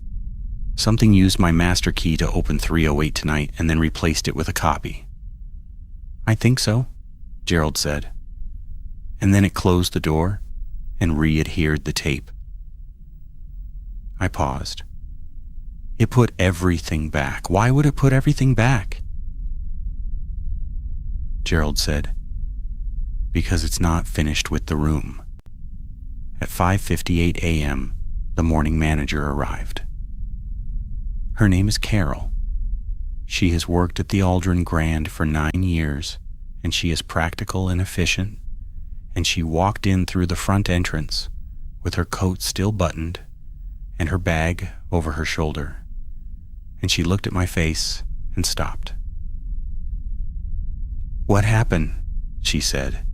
S1: "Something used my master key to open 308 tonight and then replaced it with a copy." "I think so," Gerald said. "And then it closed the door and re-adhered the tape." I paused. "It put everything back. Why would it put everything back?" Gerald said, "Because it's not finished with the room." At 5:58 a.m., the morning manager arrived. Her name is Carol. She has worked at the Aldrin Grand for 9 years, and she is practical and efficient, and she walked in through the front entrance with her coat still buttoned and her bag over her shoulder, and she looked at my face and stopped. "What happened?" she said.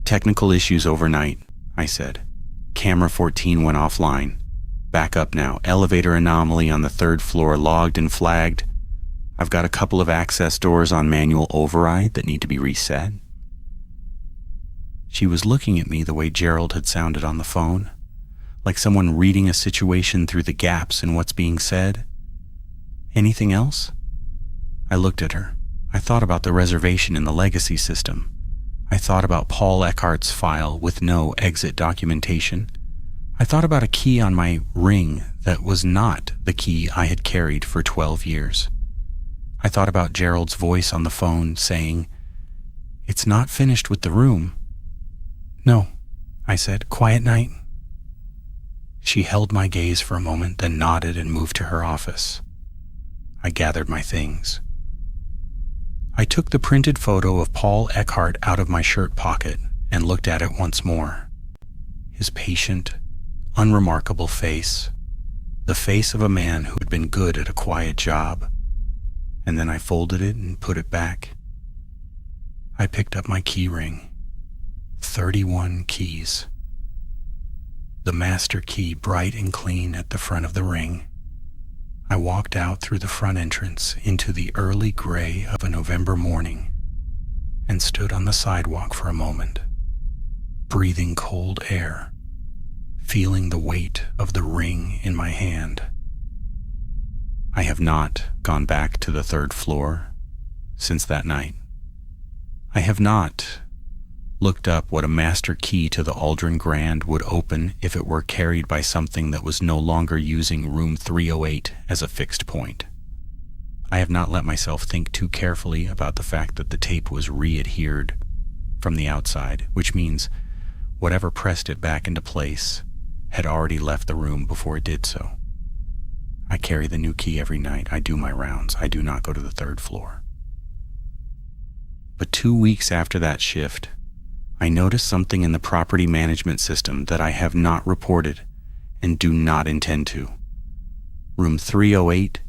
S1: "Technical issues overnight," I said. "Camera 14 went offline. Back up now. Elevator anomaly on the 3rd floor logged and flagged. I've got a couple of access doors on manual override that need to be reset." She was looking at me the way Gerald had sounded on the phone, like someone reading a situation through the gaps in what's being said. "Anything else?" I looked at her. I thought about the reservation in the legacy system. I thought about Paul Eckhart's file with no exit documentation. I thought about a key on my ring that was not the key I had carried for 12 years. I thought about Gerald's voice on the phone saying, "It's not finished with the room." "No," I said. "Quiet night." She held my gaze for a moment, then nodded and moved to her office. I gathered my things. I took the printed photo of Paul Eckhart out of my shirt pocket and looked at it once more. His patient, unremarkable face, the face of a man who had been good at a quiet job, and then I folded it and put it back. I picked up my key ring. 31 keys. The master key bright and clean at the front of the ring. I walked out through the front entrance into the early gray of a November morning and stood on the sidewalk for a moment, breathing cold air, feeling the weight of the ring in my hand. I have not gone back to the third floor since that night. I have not looked up what a master key to the Aldrin Grand would open if it were carried by something that was no longer using room 308 as a fixed point. I have not let myself think too carefully about the fact that the tape was re-adhered from the outside, which means whatever pressed it back into place had already left the room before it did so. I carry the new key every night. I do my rounds. I do not go to the third floor. But 2 weeks after that shift, I noticed something in the property management system that I have not reported and do not intend to. Room 308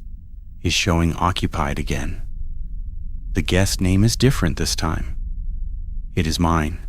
S1: is showing occupied again. The guest name is different this time. It is mine.